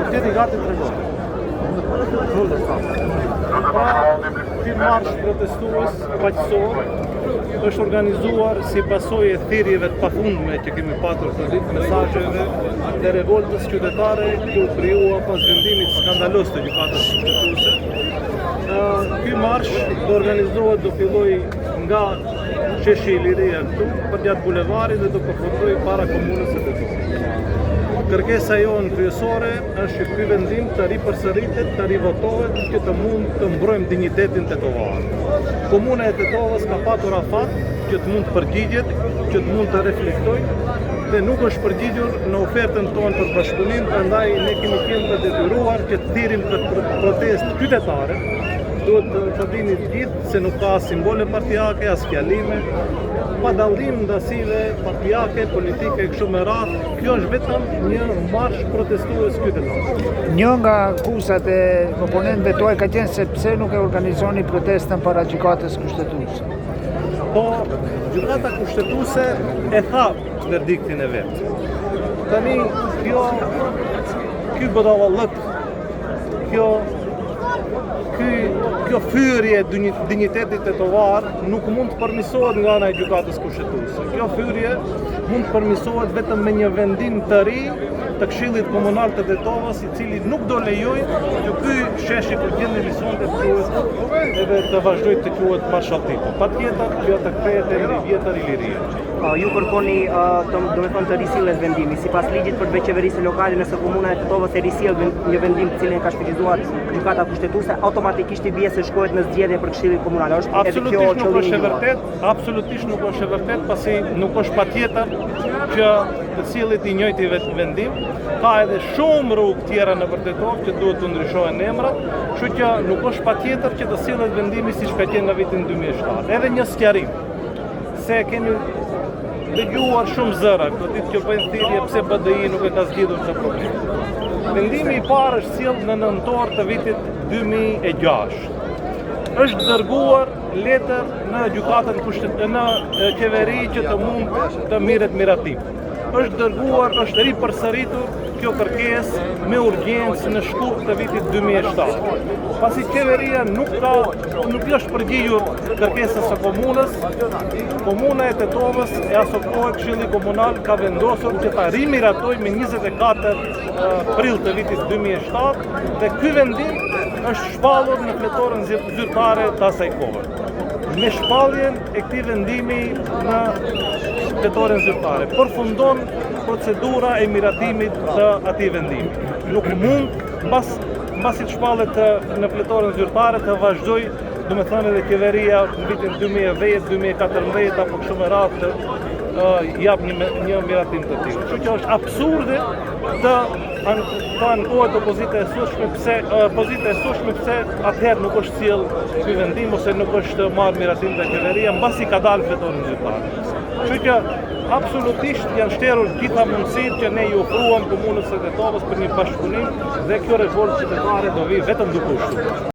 Tjeti gati të regonë. Pra, ky marsh protestues paqësor është organizuar si pasojë e thirrjeve të pafundme që kemi patur këtë ditë, mesazheve dhe revoltës qytetare që u krijua pas vendimit skandalos të gjykatës kushtetuese. Ky marsh do organizohet, do filloj nga sheshi i Liria këtu, përgjatë bulevarit dhe do përfundoj para komunës së Tetovës. Kërkesa jonë kryesore është që ky vendim të ripërsëritet, të rivotohet që të mund të mbrojmë dinjitetin tetovar. Komuna e Tetovës ka patur afat që të mund të përgjigjet, që të mund të reflektojë dhe nuk është përgjigjur në ofertën tonë për bashkëpunim, prandaj ne kemi qenë të detyruar që të thirrim këtë protestë qytetare. Duhet të dini të gjithë se nuk ka simbole partijake, as fjalime, pa dallim ndasive partijake, politike, kështu me radhë. Kjo është vetëm një marsh protestues qytetar. Një nga akuzat e oponentëve tuaj ka qenë se pse nuk e organizoni protestën para gjykatës kushtetuese. Po, gjykata kushtetuese e tha verdiktin e vet. Tani ky godallëk, kjo fyrje dinjitetit tetovar nuk mund të përmirësohet nga ana e gjykatës kushtetuese. Kjo fyrje mund të përmirësohet vetëm me një vendim të ri të Këshillit Komunal të Tetovës, i cili nuk do lejojë që ky sheshi kur gjend emision të quhet edhe të vazhdojë të quhet Marshall Tito. Patjetër kjo të kthehet në vjetër i Liria. Ju kërkoni të risjellë vendimi. Sipas ligjit për veçeverisë lokale, nëse komuna e Tetovës e risjell një vendim të cilin ka shfrytëzuar gjykata kushtetuese, automatikisht i bie se shkohet në zgjedhje për Këshillin Komunal. Absolutisht nuk është e vërtet, pasi nuk është patjetër që të cillit i njëjti vendim. Ka edhe shumë rrugë tjera në Tetovë që duhet të ndryshohen emrat, kështu që nuk është patjetër që të sillet vendimi siç ka qenë në vitin 2007. Edhe një sqarim se kemi dëgjuar shumë zëra, këtë ditë që bëjnë thirrje pse BDI nuk e ka zgjidhur këtë problem. Vendimi i parë është sjellë në nëntor të vitit 2006. Është dërguar letër në gjykatën në qeveri që të mund të mirret miratim. Është dërguar, është ripërsëritur kjo kërkesë me urgjencë në shkurt të vitit 2007. Pasi qeveria nuk është përgjigjur kërkesës së komunës, komuna e Tetovës e asoktoi Këshilli Komunal ka vendosur që ta rimiratojë me 24 prill të vitit 2007 dhe ky vendim është shpallur në fletorën zyrtare të asaj kohe. Me shpalljen e këtij vendimi në fletorën zyrtare përfundon procedura e miratimit të atij vendimi. Nuk mund mbasi të shpallet në fletorën zyrtare të vazhdoj, domethënë edhe qeveria në vitin 2010, 2014 apo kështu me radhë të jap një miratim të tillë. Kështu që është absurde të ankohet opozita e sushme pse atëherë nuk është sjell ky vendim ose nuk është marrë miratim nga qeveria mbasi ka dalë fletorën zyrtare. Kështu që absolutisht janë shterur gjitha mundësitë që ne ju ofruam komunës së Tetovës për një bashkëpunim dhe kjo revoltë qytetare do vi vetëm duke u shtuar.